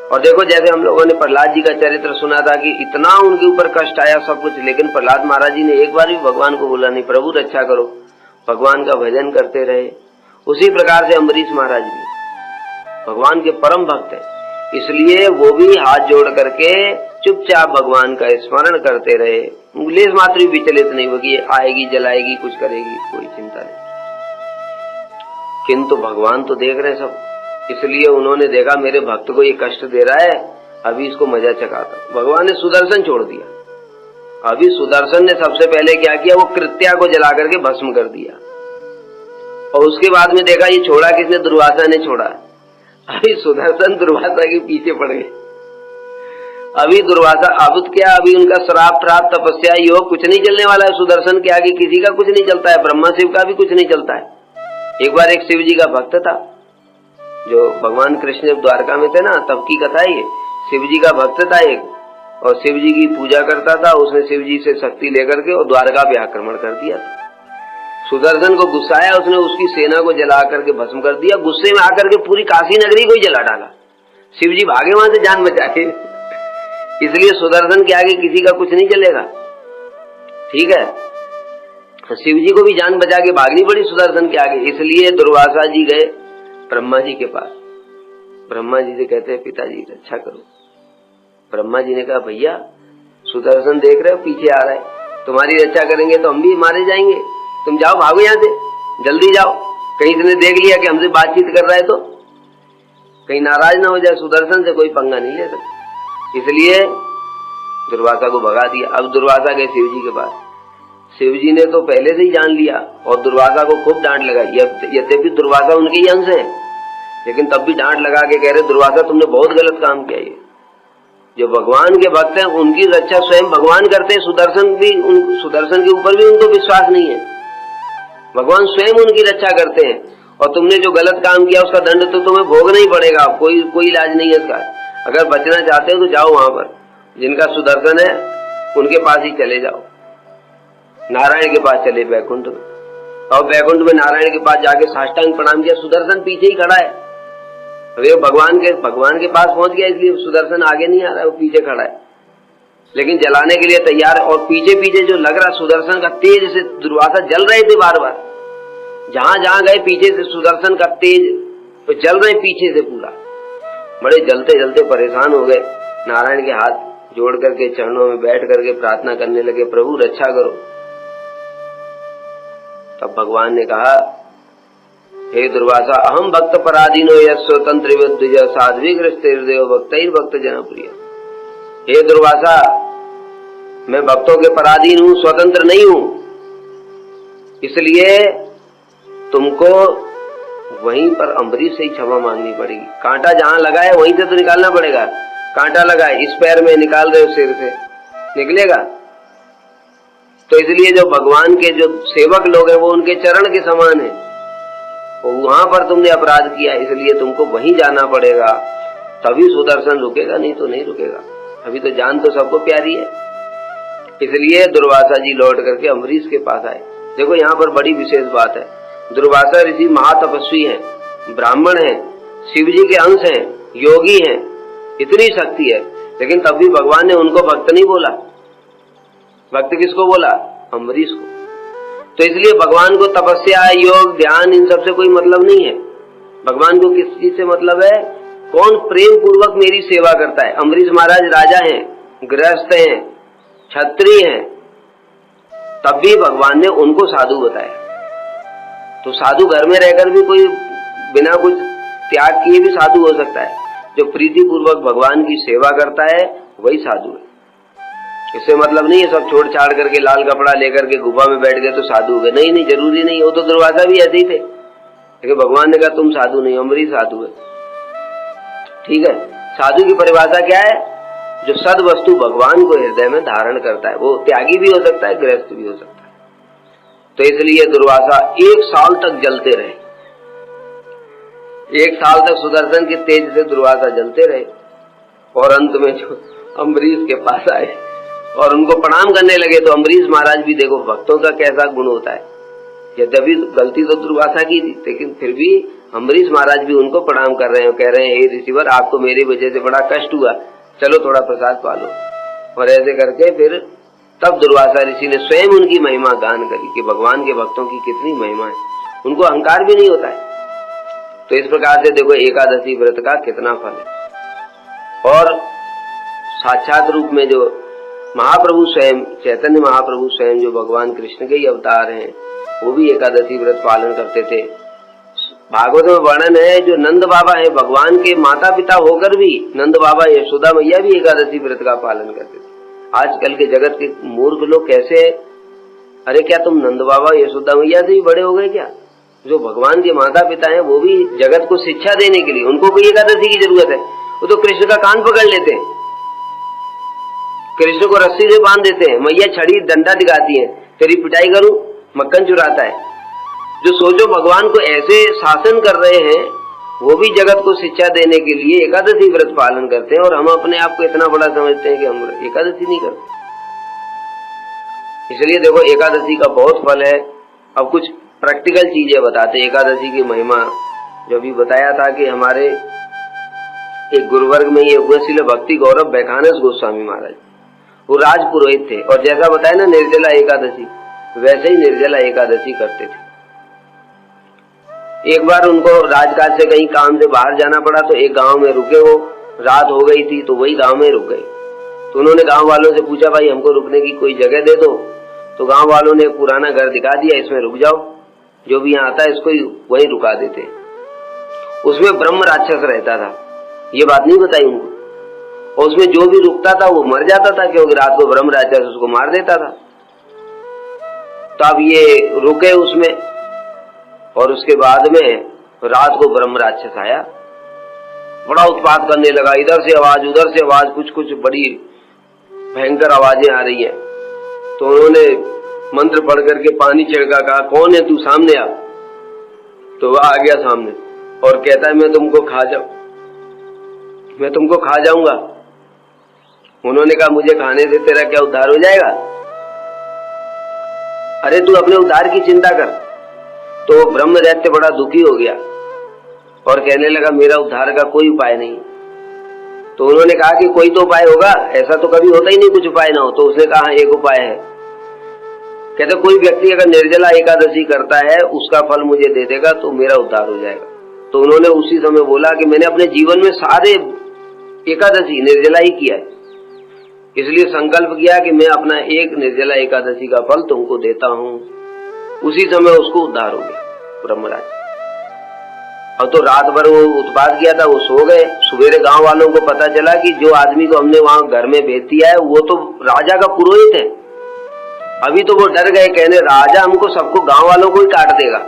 और देखो, जैसे हम लोगों ने प्रहलाद जी का चरित्र सुना था कि इतना उनके ऊपर कष्ट आया सब कुछ, लेकिन प्रहलाद महाराज जी ने एक बार भी भगवान को बोला नहीं, प्रभु रक्षा करो, भगवान का भजन करते रहे। उसी प्रकार से अम्बरीश महाराज भी भगवान के परम भक्त है, इसलिए वो भी हाथ जोड़ करके चुपचाप भगवान का स्मरण करते रहे, लेस मात्र भी विचलित नहीं होगी, आएगी जलाएगी कुछ करेगी, कोई चिंता नहीं। किंतु भगवान तो देख रहे सब, इसलिए उन्होंने देखा मेरे भक्त को ये कष्ट दे रहा है, अभी इसको मजा चखाता। भगवान ने सुदर्शन छोड़ दिया। अभी सुदर्शन ने सबसे पहले क्या किया, वो कृत्या को जला करके भस्म कर दिया, और उसके बाद में देखा ये छोड़ा किसने, दुर्वासा ने छोड़ा। अभी सुदर्शन दुर्वासा के पीछे पड़ गए। अभी दुर्वासा अब क्या, अभी उनका श्राप प्राप्त तपस्या योग कुछ नहीं चलने वाला है। सुदर्शन के आगे किसी का कुछ नहीं चलता है, ब्रह्मा शिव का भी कुछ नहीं चलता है। एक बार एक शिव जी का भक्त था, जो भगवान कृष्ण जब द्वारका में थे ना, तब की कथा है ये। शिव जी का भक्त था एक, और शिव जी की पूजा करता था, उसने शिव जी से शक्ति लेकर के और द्वारका पे आक्रमण कर दिया। सुदर्शन को गुस्सा आया, उसने उसकी सेना को जला करके भस्म कर दिया। गुस्से में आकर के पूरी काशी नगरी को ही जला डाला। शिव जी भागे वहां से जान बचा के। इसलिए सुदर्शन के आगे किसी का कुछ नहीं चलेगा, ठीक है। शिव जी को भी जान बचा के भागनी पड़ी सुदर्शन के आगे। इसलिए दुर्वासा जी गए ब्रह्मा जी के पास। ब्रह्मा जी से कहते हैं पिताजी रक्षा करो। ब्रह्मा जी ने कहा भैया सुदर्शन देख रहे हो पीछे आ रहा है, तुम्हारी रक्षा करेंगे तो हम भी मारे जाएंगे, तुम जाओ, भागो यहाँ से, जल्दी जाओ। कहीं इसने देख लिया कि हमसे बातचीत कर रहा है तो कहीं नाराज ना हो जाए, सुदर्शन से कोई पंगा नहीं ले सकता। इसलिए दुर्वासा को भगा दिया। अब दुर्वासा गए शिव जी के पास। शिव जी ने तो पहले से ही जान लिया और दुर्वासा को खूब डांट लगाई। यद्यपि दुर्वासा उनके ही अंश है, लेकिन तब भी डांट लगा के कह रहे दुर्वासा तुमने बहुत गलत काम किया। ये जो भगवान के भक्त हैं उनकी रक्षा स्वयं भगवान करते हैं। सुदर्शन के ऊपर भी उनको विश्वास नहीं है, भगवान स्वयं उनकी रक्षा करते हैं। और तुमने जो गलत काम किया उसका दंड तो तुम्हें भोगना ही पड़ेगा, कोई इलाज नहीं है इसका। अगर बचना चाहते हो तो जाओ वहां पर, जिनका सुदर्शन है उनके पास ही चले जाओ, नारायण के पास चले बैकुंठ में। और बैकुंठ में नारायण के पास जाके साष्टांग प्रणाम किया। सुदर्शन पीछे ही खड़ा है, अरे भगवान के पास पहुंच गया, इसलिए सुदर्शन आगे नहीं आ रहा है, वो पीछे खड़ा है, लेकिन जलाने के लिए तैयार। और पीछे पीछे जो लग रहा सुदर्शन का तेज से दुर्वासा जल रहे थे बार बार, जहां जहां गए पीछे से सुदर्शन का तेज तो जल रहे पीछे से पूरा। बड़े जलते जलते परेशान हो गए, नारायण के हाथ जोड़ करके चरणों में बैठ करके प्रार्थना करने लगे, प्रभु रक्षा करो। तब भगवान ने कहा हे दुर्वासा अहम भक्त पराधीनो यः स्वतंत्र विद्विज साध्वीग्रस्ते हृदयो भक्तैर भक्त जनप्रिय। हे दुर्वासा मैं भक्तों के पराधीन हूं, स्वतंत्र नहीं हूं, इसलिए तुमको वहीं पर अम्बरीश से ही क्षमा मांगनी पड़ेगी। कांटा जहां लगा है वहीं से तो निकालना पड़ेगा। कांटा लगा है इस पैर में, निकाल रहे हो सिर से, निकलेगा? तो इसलिए जो भगवान के जो सेवक लोग हैं वो उनके चरण के समान है। तो वहां पर तुमने अपराध किया, इसलिए तुमको वहीं जाना पड़ेगा, तभी सुदर्शन रुकेगा, नहीं तो नहीं रुकेगा। अभी तो जान तो सबको प्यारी है। इसलिए दुर्वासा जी लौट करके अम्बरीश के पास आए। देखो यहाँ पर बड़ी विशेष बात है, दुर्वासा ऋषि महातपस्वी हैं, ब्राह्मण हैं, शिव जी के अंश हैं, योगी हैं, इतनी शक्ति है, लेकिन तब भी भगवान ने उनको भक्त नहीं बोला। भक्त किसको बोला? अम्बरीश को। तो इसलिए भगवान को तपस्या, योग, ध्यान इन सब से कोई मतलब नहीं है। भगवान को किस चीज से मतलब है? कौन प्रेम पूर्वक मेरी सेवा करता है। अम्बरीश महाराज राजा हैं, गृहस्थ हैं, क्षत्रिय हैं, तब भी भगवान ने उनको साधु बताया। तो साधु घर में रहकर भी कोई बिना कुछ त्याग किए भी साधु हो सकता है। जो प्रीति पूर्वक भगवान की सेवा करता है वही साधु है। इससे मतलब नहीं है सब छोड़ छाड़ करके लाल कपड़ा लेकर के गुफा में बैठ गए तो साधु हो गए। नहीं नहीं, जरूरी नहीं। वो तो दुर्वासा भी ऐसे ही थे, लेकिन भगवान ने कहा तुम साधु नहीं, अम्बरीश साधु है। ठीक है, साधु की परिभाषा क्या है? जो सद वस्तु भगवान को हृदय में धारण करता है, वो त्यागी भी हो सकता है, गृहस्थ भी हो सकता है। तो इसलिए दुर्वासा 1 साल तक जलते रहे। 1 साल तक सुदर्शन के तेज से दुर्वासा जलते रहे और अंत में जो अम्बरीश के पास आए और उनको प्रणाम करने लगे। तो अम्बरीश महाराज भी देखो भक्तों का कैसा गुण होता है। यद्यपि गलती तो दुर्वासा की थी, लेकिन फिर भी अम्बरीश महाराज भी उनको प्रणाम कर रहे हैं, कह रहे हैं हे ऋषिवर, आपको मेरी वजह से बड़ा कष्ट हुआ, चलो थोड़ा प्रसाद पालो। और ऐसे करके फिर तब दुर्वासा ऋषि ने स्वयं उनकी महिमा गान करी कि भगवान के भक्तों की कितनी महिमा है। उनको अहंकार भी नहीं होता है। तो इस प्रकार से देखो एकादशी व्रत का कितना फल है। और साक्षात रूप में जो महाप्रभु स्वयं, चैतन्य महाप्रभु स्वयं जो भगवान कृष्ण के ही अवतार हैं, वो भी एकादशी व्रत पालन करते थे। भागवत में वर्णन है, जो नंद बाबा है भगवान के माता पिता होकर भी, नंद बाबा यशोदा मैया भी एकादशी व्रत का पालन करते थे। आजकल के जगत के मूर्ख लोग कैसे, अरे क्या तुम नंद बाबा यशोदा मैया से भी बड़े हो गए क्या? जो भगवान के माता पिता हैं वो भी जगत को शिक्षा देने के लिए, उनको कोई एकादशी की जरूरत है? वो तो कृष्ण का कान पकड़ लेते हैं, कृष्ण को रस्सी से बांध देते हैं, मैया छड़ी डंडा दिखाती है, तेरी पिटाई करूं, मक्खन चुराता है। जो सोचो भगवान को ऐसे शासन कर रहे हैं, वो भी जगत को शिक्षा देने के लिए एकादशी व्रत पालन करते हैं, और हम अपने आप को इतना बड़ा समझते हैं कि हम एकादशी नहीं करते। इसलिए देखो एकादशी का बहुत फल है। अब कुछ प्रैक्टिकल चीजें बताते हैं एकादशी की महिमा। जो भी बताया था कि हमारे एक गुरुवर्ग में ये उग्रशील भक्ति गौरव बैखानस गोस्वामी महाराज, वो राज पुरोहित थे, और जैसा बताया ना निर्जला एकादशी, वैसे ही निर्जला एकादशी करते थे। एक बार उनको राजकाज से कहीं काम से बाहर जाना पड़ा, तो एक गांव में रुके, वो रात हो गई थी, तो वही गांव में रुक गए। तो उन्होंने गांव वालों से पूछा, भाई हमको रुकने की कोई जगह दे दो। तो गांव वालों ने एक पुराना घर दिखा दिया, इसमें रुक जाओ, जो भी यहाँ आता है इसको वहीं रुका देते। उसमें ब्रह्म राक्षस रहता था, ये बात नहीं बताई उनको, और उसमें जो भी रुकता था वो मर जाता था, क्योंकि रात को ब्रह्म राक्षस उसको मार देता था। तो अब ये रुके उसमें, और उसके बाद में रात को ब्रह्म राक्षस आया, बड़ा उत्पात करने लगा, इधर से आवाज उधर से आवाज, कुछ कुछ बड़ी भयंकर आवाजें आ रही हैं। तो उन्होंने मंत्र पढ़ करके पानी छिड़का, कहा कौन है तू, सामने आ। तो वह आ गया सामने और कहता है मैं तुमको खा जाऊंगा। उन्होंने कहा मुझे खाने से तेरा क्या उद्धार हो जाएगा? अरे तू अपने उद्धार की चिंता कर। तो ब्रह्म दैत्य बड़ा दुखी हो गया और कहने लगा मेरा उद्धार का कोई उपाय नहीं। तो उन्होंने कहा कि कोई तो उपाय होगा, ऐसा तो कभी होता ही नहीं कुछ उपाय ना हो। तो उसने कहा एक उपाय है। कहते कोई व्यक्ति अगर निर्जला एकादशी करता है, उसका फल मुझे दे देगा तो मेरा उद्धार हो जाएगा। तो उन्होंने उसी समय बोला कि मैंने अपने जीवन में सारे एकादशी निर्जला ही किया है, इसलिए संकल्प किया कि मैं अपना एक निर्जला एकादशी का फल तुमको देता हूँ। उसी समय उसको उद्धार हो गया ब्रह्मराज। और तो रात भर वो उत्पात किया था, वो सो गए। सवेरे गांव वालों को पता चला कि जो आदमी को हमने वहां घर में भेज दिया है वो तो राजा का पुरोहित है। अभी तो वो डर गए, कहने राजा हमको सबको गांव वालों को ही काट देगा,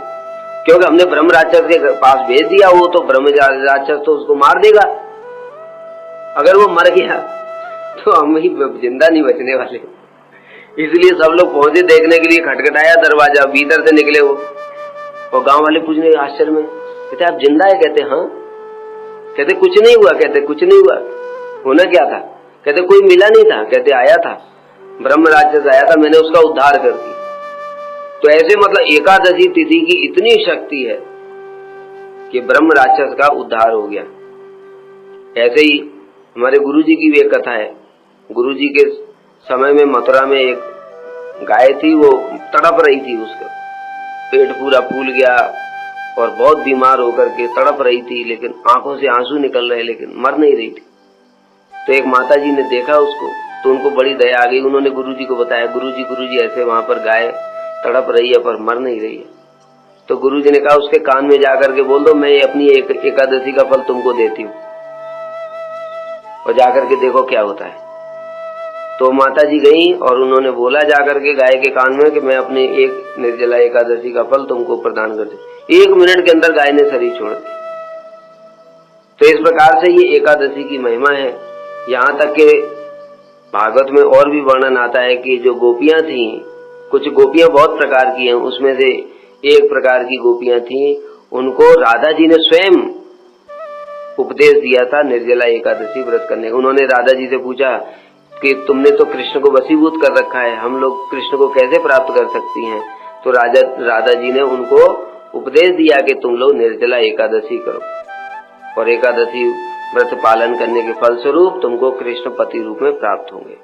क्योंकि हमने ब्रह्म राक्षस के पास भेज दिया, वो तो ब्रह्म राक्षस तो उसको मार देगा। अगर वो मर गया तो हम ही जिंदा नहीं बचने वाले, इसलिए सब लोग पहुंचे देखने के लिए, खटखटाया दरवाजा, भीतर से निकले वो, और गांव वाले पूछने आश्चर्य में, कहते आप जिंदा है? कहते हाँ। कहते कुछ नहीं हुआ? कहते कुछ नहीं हुआ। होना क्या था? कहते कोई मिला नहीं था। कहते आया था, ब्रह्म राक्षस आया था, मैंने उसका उद्धार कर दिया। तो ऐसे मतलब एकादशी तिथि की इतनी शक्ति है कि ब्रह्म राक्षस का उद्धार हो गया। ऐसे ही हमारे गुरुजी की भी एक कथा है। गुरुजी के समय में मथुरा में एक गाय थी, वो तड़प रही थी, उसका पेट पूरा फूल गया और बहुत बीमार होकर के तड़प रही थी, लेकिन आंखों से आंसू निकल रहे, लेकिन मर नहीं रही थी। तो एक माता जी ने देखा उसको, तो उनको बड़ी दया आ गई। उन्होंने गुरुजी को बताया, गुरुजी ऐसे वहां पर गाय तड़प रही है पर मर नहीं रही है। तो गुरुजी ने कहा उसके कान में जाकर के बोल दो, मैं अपनी एकादशी का फल तुमको देती हूँ, और जाकर के देखो क्या होता है। तो माता जी गई और उन्होंने बोला जाकर के गाय के कान में कि मैं अपनी एक निर्जला एकादशी का फल तुमको प्रदान कर दूं। 1 मिनट के अंदर गाय ने शरीर छोड़ दिया। तो इस प्रकार से ये एकादशी की महिमा है। यहाँ तक के भागवत में और भी वर्णन आता है कि जो गोपियां थी, कुछ गोपियां बहुत प्रकार की हैं, उसमें से एक प्रकार की गोपियां थी, उनको राधा जी ने स्वयं उपदेश दिया था निर्जला एकादशी व्रत करने का। उन्होंने राधा जी से पूछा कि तुमने तो कृष्ण को वशीभूत कर रखा है, हम लोग कृष्ण को कैसे प्राप्त कर सकती हैं? तो राधा जी ने उनको उपदेश दिया कि तुम लोग निर्जला एकादशी करो, और एकादशी व्रत पालन करने के फलस्वरूप तुमको कृष्ण पति रूप में प्राप्त होंगे।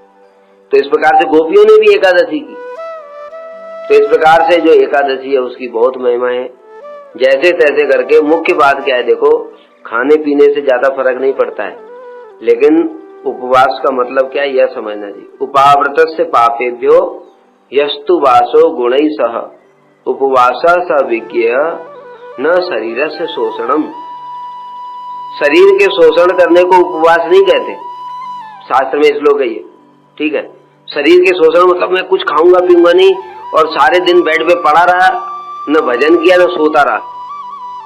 तो इस प्रकार से गोपियों ने भी एकादशी की। तो इस प्रकार से जो एकादशी है उसकी बहुत महिमा है। जैसे तैसे करके, मुख्य बात क्या है देखो, खाने पीने से ज्यादा फर्क नहीं पड़ता है, लेकिन उपवास का मतलब क्या है यह समझना जी। उपाव्रतस्य पापेभ्यो यस्तु वासो गुणैः सह उपवास स विज्ञेय न शरीरस्य शोषणम। शरीर के शोषण करने को उपवास नहीं कहते, शास्त्र में श्लोक है ये, ठीक है। शरीर के शोषण मतलब मैं कुछ खाऊंगा पीऊंगा नहीं और सारे दिन बेड पे पड़ा रहा, न भजन किया न सोता रहा।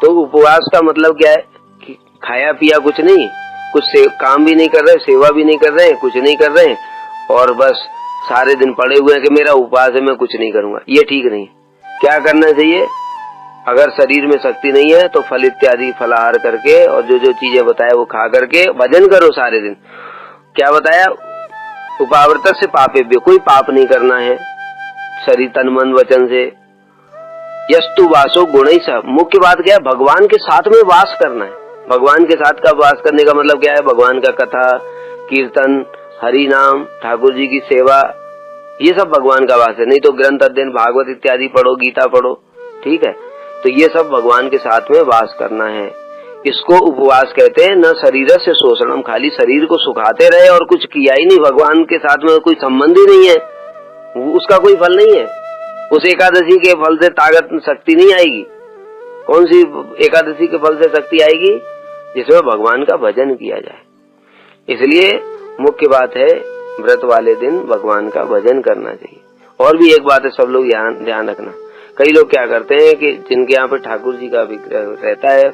तो उपवास का मतलब क्या है कि खाया पिया कुछ नहीं, कुछ से काम भी नहीं कर रहे, सेवा भी नहीं कर रहे, कुछ नहीं कर रहे, और बस सारे दिन पड़े हुए हैं कि मेरा उपवास है, मैं कुछ नहीं करूंगा। ये ठीक नहीं। क्या करना चाहिए? अगर शरीर में शक्ति नहीं है तो फल इत्यादि फलाहार करके और जो जो चीजें बताया वो खा करके भजन करो सारे दिन। क्या बताया? उपाव्रत से पापेभ्यो, कोई पाप नहीं करना है शरीर तन मन वचन से। यस्तु वासो गुणैः सह, मुख्य बात क्या है? भगवान के साथ में वास करना है। भगवान के साथ का वास करने का मतलब क्या है? भगवान का कथा कीर्तन, हरि नाम, ठाकुर जी की सेवा, ये सब भगवान का वास है। नहीं तो ग्रंथ अध्ययन, भागवत इत्यादि पढ़ो, गीता पढ़ो, ठीक है। तो ये सब भगवान के साथ में वास करना है। इसको उपवास कहते हैं। न शरीर से शोषणम, खाली शरीर को सुखाते रहे और कुछ किया ही नहीं, भगवान के साथ में कोई संबंध ही नहीं है, उसका कोई फल नहीं है। उस एकादशी के फल से ताकत शक्ति नहीं आएगी। कौन सी एकादशी के फल से शक्ति आएगी? जिसमें भगवान का भजन किया जाए। इसलिए मुख्य बात है व्रत वाले दिन भगवान का भजन करना चाहिए। और भी एक बात है, सब लोग ध्यान रखना। कई लोग क्या करते हैं कि जिनके यहाँ पे ठाकुर जी का विग्रह रहता है,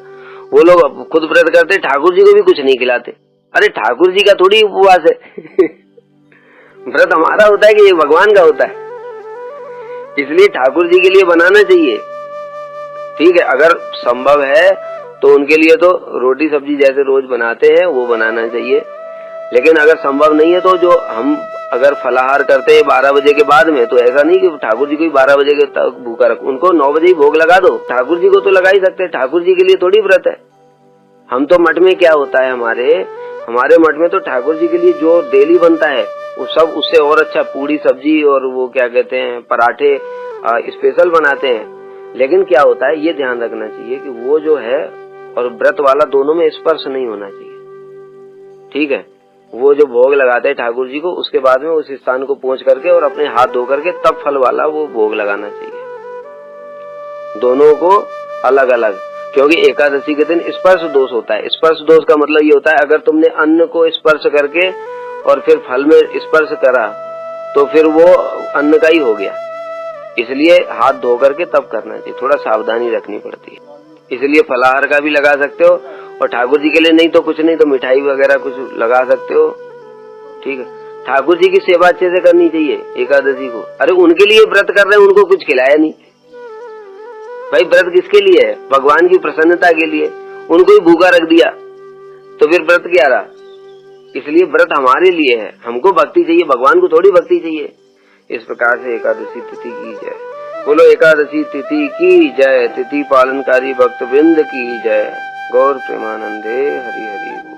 वो लोग खुद व्रत करते हैं, ठाकुर जी को भी कुछ नहीं खिलाते। अरे ठाकुर जी का थोड़ी उपवास है व्रत हमारा होता है कि ये भगवान का होता है, इसलिए ठाकुर जी के लिए बनाना चाहिए, ठीक है। अगर संभव है तो उनके लिए तो रोटी सब्जी जैसे रोज बनाते हैं वो बनाना चाहिए, लेकिन अगर संभव नहीं है तो जो हम अगर फलाहार करते हैं 12 बजे के बाद में, तो ऐसा नहीं कि ठाकुर जी को 12 बजे के तक भूखा रखो, उनको 9 बजे ही भोग लगा दो। ठाकुर जी को तो लगा ही सकते हैं, ठाकुर जी के लिए थोड़ी व्रत है। हम तो मठ में क्या होता है, हमारे मठ में तो ठाकुर जी के लिए जो डेली बनता है वो सब उससे और अच्छा पूड़ी सब्जी और वो क्या कहते हैं पराठे स्पेशल बनाते हैं। लेकिन क्या होता है, ये ध्यान रखना चाहिए कि वो जो है और व्रत वाला दोनों में स्पर्श नहीं होना चाहिए, ठीक है। वो जो भोग लगाते हैं ठाकुर जी को, उसके बाद में उस स्थान को पोंछ करके और अपने हाथ धो करके तब फल वाला वो भोग लगाना चाहिए, दोनों को अलग अलग। क्योंकि एकादशी के दिन स्पर्श दोष होता है। स्पर्श दोष का मतलब ये होता है, अगर तुमने अन्न को स्पर्श करके और फिर फल में स्पर्श करा तो फिर वो अन्न का ही हो गया। इसलिए हाथ धो करके तब करना चाहिए, थोड़ा सावधानी रखनी पड़ती है। इसलिए फलाहार का भी लगा सकते हो, और ठाकुर जी के लिए नहीं तो कुछ नहीं तो मिठाई वगैरह कुछ लगा सकते हो, ठीक है। ठाकुर जी की सेवा अच्छे से करनी चाहिए एकादशी को। अरे उनके लिए व्रत कर रहे हैं, उनको कुछ खिलाया नहीं भाई। व्रत किसके लिए है? भगवान की प्रसन्नता के लिए। उनको ही भूखा रख दिया तो फिर व्रत क्या रहा? इसलिए व्रत हमारे लिए है, हमको भक्ति चाहिए, भगवान को थोड़ी भक्ति चाहिए। इस प्रकार से एकादशी तिथि की जय। बोलो एकादशी तिथि की जय। तिथि पालनकारी भक्त वृंद की जय। गौर प्रेमानंदे हरि हरि।